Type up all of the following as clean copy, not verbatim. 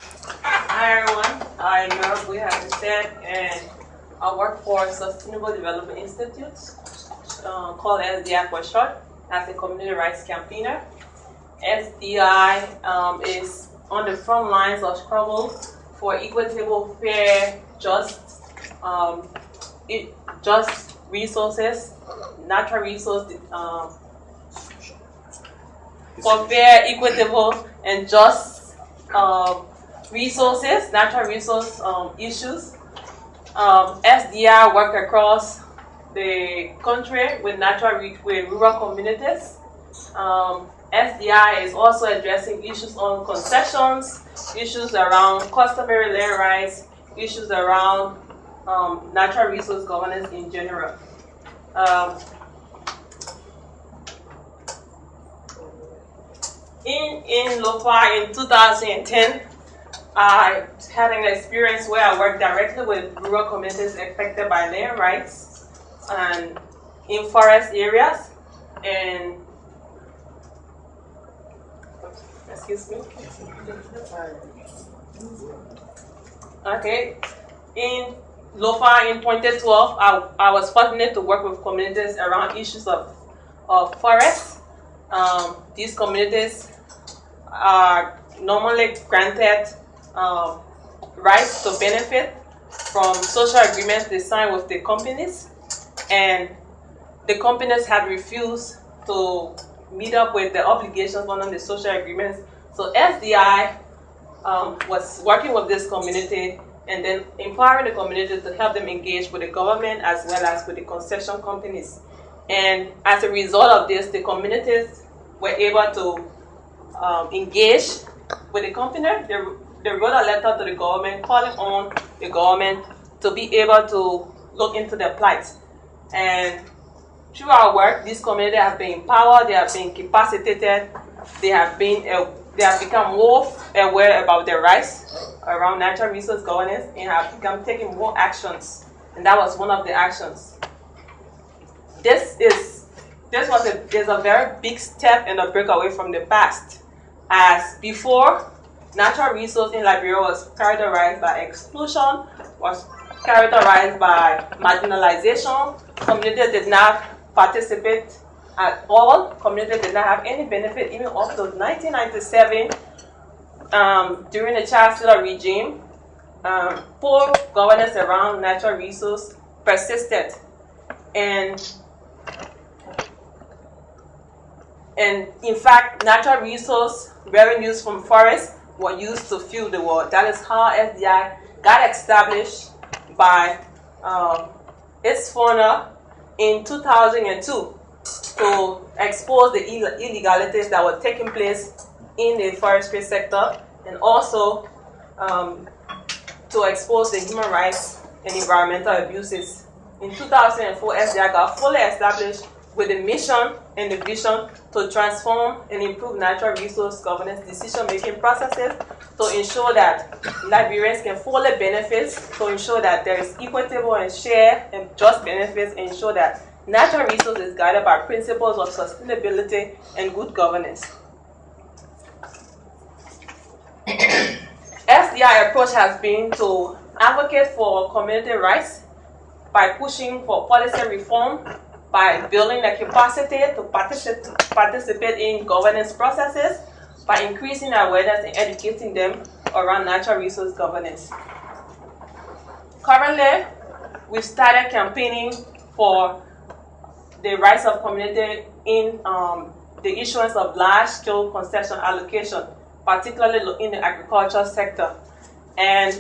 Hi everyone, I'm Nora, as I said, and I work for Sustainable Development Institute, called SDI for short, as a community rights campaigner. SDI is on the front lines of struggle for equitable, fair, um, just resources, natural resources, for fair, equitable, and just resources, natural resource issues. SDI work across the country with with rural communities. SDI is also addressing issues on concessions, issues around customary land rights, issues around natural resource governance in general. In Lofa in 2010, I had an experience where I worked directly with rural communities affected by land rights and in forest areas. And excuse me. Okay. In Lofa in 2012, I was fortunate to work with communities around issues of forests. These communities are normally granted rights to benefit from social agreements they sign with the companies, and the companies had refused to meet up with the obligations under the social agreements. So SDI was working with this community and then empowering the community to help them engage with the government as well as with the concession companies. And as a result of this, the communities were able to engage with the company. They wrote a letter to the government calling on the government to be able to look into their plight. And through our work, this community has been empowered, they have been capacitated, they have become more aware about their rights around natural resource governance and have become taking more actions. And that was one of the actions. This is a very big step and a breakaway from the past. As before, natural resource in Liberia was characterized by exclusion, was characterized by marginalization. Communities did not participate at all. Communities did not have any benefit even up to 1997 during the Chancellor regime. Poor governance around natural resource persisted. And in fact, natural resource revenues from forests were used to fuel the world. That is how SDI got established by its founder in 2002 to expose the illegalities that were taking place in the forestry sector, and also to expose the human rights and environmental abuses. In 2004, SDI got fully established with the mission and the vision to transform and improve natural resource governance decision-making processes to ensure that Liberians can fully benefit, to ensure that there is equitable and shared and just benefits, and ensure that natural resources is guided by principles of sustainability and good governance. SDI approach has been to advocate for community rights by pushing for policy reform, by building the capacity to participate in governance processes, by increasing awareness and educating them around natural resource governance. Currently, we've started campaigning for the rights of community in the issuance of large-scale concession allocation, particularly in the agriculture sector. And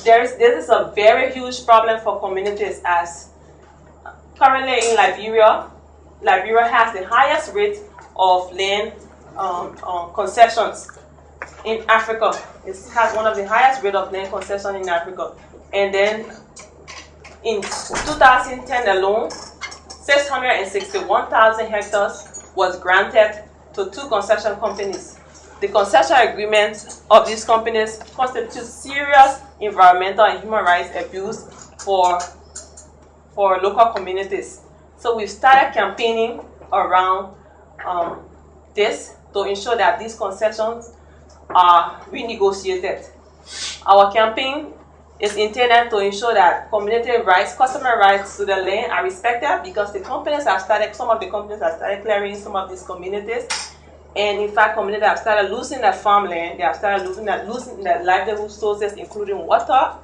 this is a very huge problem for communities, as currently in Liberia has the highest rate of land concessions in Africa. It has one of the highest rate of land concession in Africa. And then in 2010 alone, 661,000 hectares was granted to 2 concession companies. The concession agreements of these companies constitute serious environmental and human rights abuse for local communities. So we've started campaigning around this to ensure that these concessions are renegotiated. Our campaign is intended to ensure that community rights, customer rights to the land are respected, because some of the companies have started clearing some of these communities. And in fact, communities have started losing their farmland. They have started losing their livelihood sources, including water,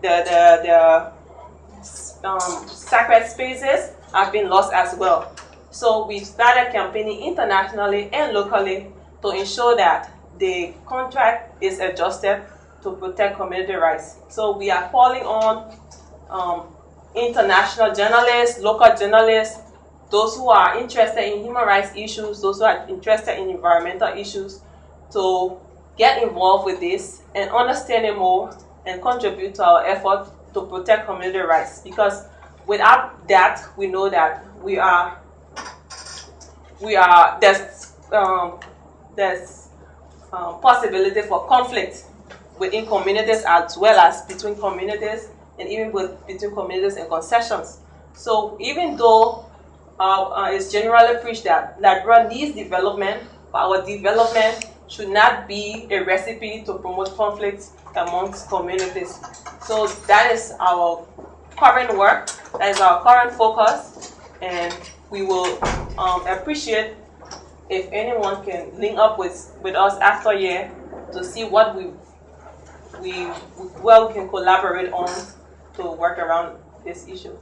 the sacred spaces have been lost as well. So we started campaigning internationally and locally to ensure that the contract is adjusted to protect community rights. So we are calling on international journalists, local journalists, those who are interested in human rights issues, those who are interested in environmental issues, to get involved with this and understand it more and contribute to our effort to protect community rights. Because without that, we know that there's possibility for conflict within communities, as well as between communities, and even between communities and concessions. So even though it's generally preached that Liberia needs development, but our development should not be a recipe to promote conflict amongst communities. So that is our current work, that is our current focus, and we will appreciate if anyone can link up with us after a year to see what we can collaborate on to work around this issue.